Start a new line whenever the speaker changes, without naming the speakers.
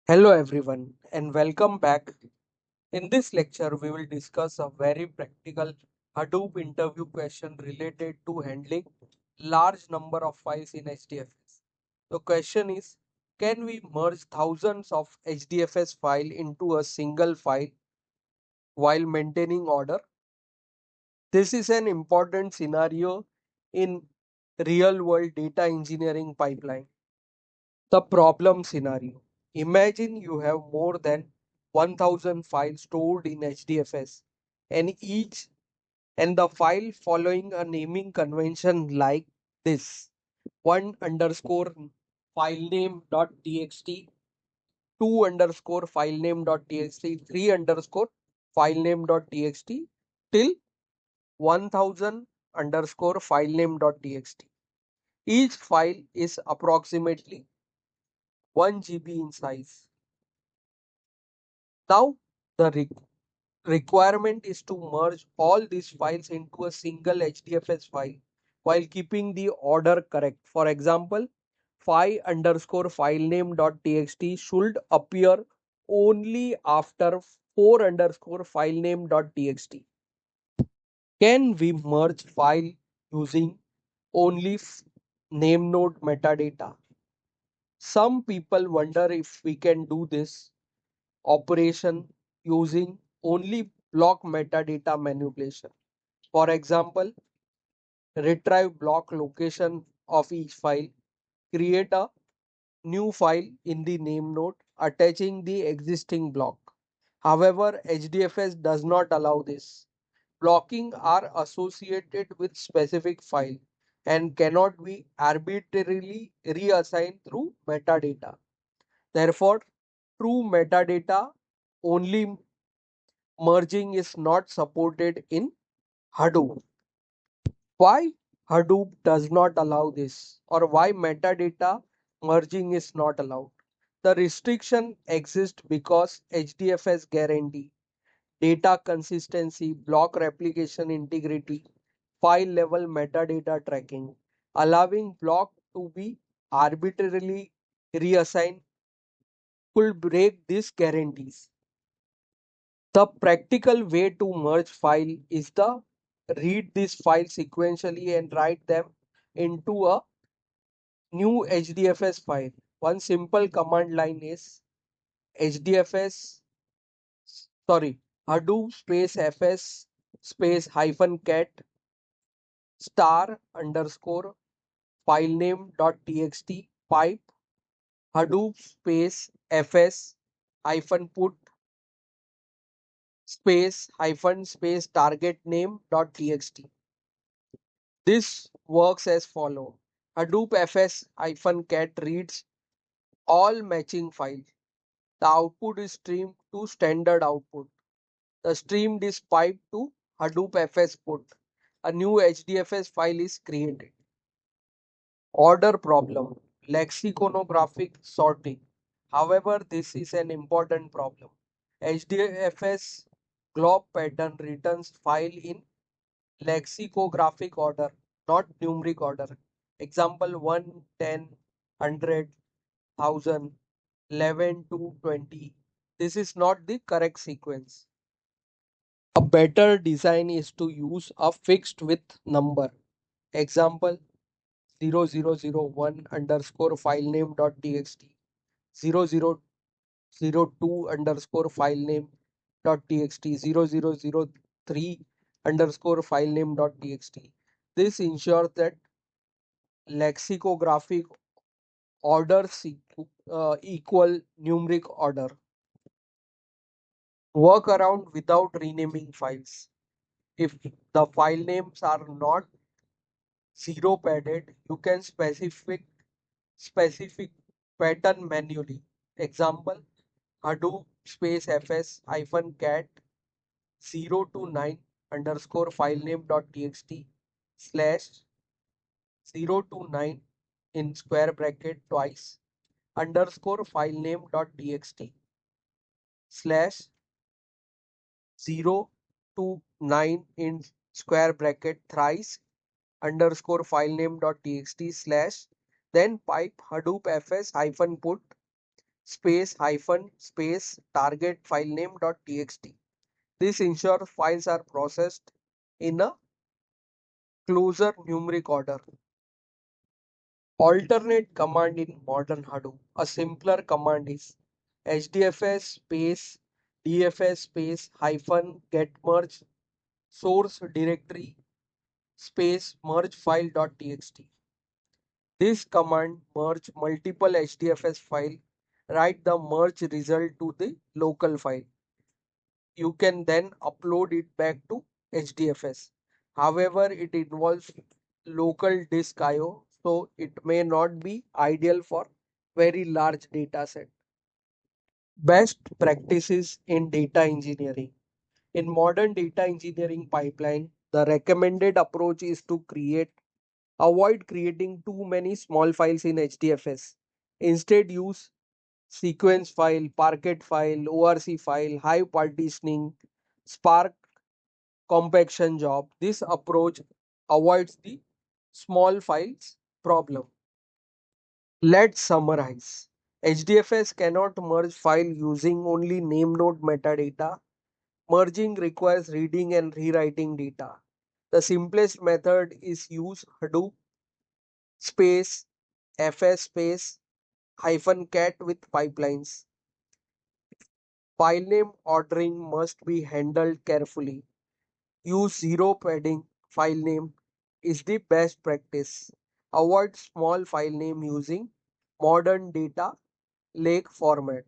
Hello everyone and welcome back. In this lecture, we will discuss a very practical Hadoop interview question related to handling large number of files in HDFS. The question is, can we merge thousands of HDFS file into a single file while maintaining order? This is an important scenario in real world data engineering pipeline. The problem scenario. Imagine you have more than 1000 files stored in HDFS and the file following a naming convention like this: one underscore filename dot txt, two underscore filename dot txt, three underscore filename dot txt till 1000 underscore filename dot txt. Each file is approximately 1 GB in size. Now, the requirement is to merge all these files into a single HDFS file while keeping the order correct. For example, file underscore filename dot txt should appear only after 4 underscore filename dot txt. Can we merge file using only name node metadata? Some people wonder if we can do this operation using only block metadata manipulation. For example, retrieve block location of each file, create a new file in the name node attaching the existing block. However, HDFS does not allow this. Blocking are associated with specific file and cannot be arbitrarily reassigned through metadata. Therefore, true metadata only merging is not supported in Hadoop. Why Hadoop does not allow this, or why metadata merging is not allowed? The restriction exists because HDFS guarantee data consistency, block replication integrity, file level metadata tracking. Allowing block to be arbitrarily reassigned could break these guarantees. The practical way to merge file is the read this file sequentially and write them into a new HDFS file. One simple command line is HDFS, sorry, Hadoop space fs space hyphen cat star underscore filename dot txt pipe Hadoop space fs hyphen put space hyphen space target name dot txt. This works as follows. Hadoop fs-cat reads all matching files. The output is streamed to standard output. The streamed is piped to Hadoop fs put. A new HDFS file is created. Order problem. Lexicographic sorting. However, this is an important problem. HDFS glob pattern returns file in lexicographic order, not numeric order. Example 1, 10, 100, 1000, 11 to 20. This is not the correct sequence. A better design is to use a fixed with number. Example 0001 underscore filename dot txt, 0002 underscore filename dot txt, 0003 underscore filename dot txt. This ensures that lexicographic order equal numeric order. Work around without renaming files. If the file names are not zero padded, you can specific pattern manually. Example Hadoop space fs hyphen cat 0 to 9 underscore filename dot txt slash 0 to 9 in square bracket twice underscore filename dot txt slash 0 to 9 in square bracket thrice underscore filename dot txt slash then pipe Hadoop fs hyphen put space hyphen space target file name dot txt. This ensures files are processed in a closer numeric order. Alternate command in modern Hadoop. A simpler command is HDFS space DFS space hyphen get merge source directory space merge file dot txt. This command merge multiple HDFS file, write the merge result to the local file. You can then upload it back to HDFS. However, it involves local disk IO, so it may not be ideal for very large data set. Best practices in data engineering. In modern data engineering pipeline, the recommended approach is to avoid creating too many small files in HDFS. Instead, use sequence file, Parquet file, ORC file, Hive partitioning, Spark compaction job. This approach avoids the small files problem. Let's summarize. HDFS cannot merge file using only name node metadata. Merging requires reading and rewriting data. The simplest method is use Hadoop space fs space hyphen cat with pipelines. File name ordering must be handled carefully. Use zero padding file name is the best practice. Avoid small file name using modern data lake format.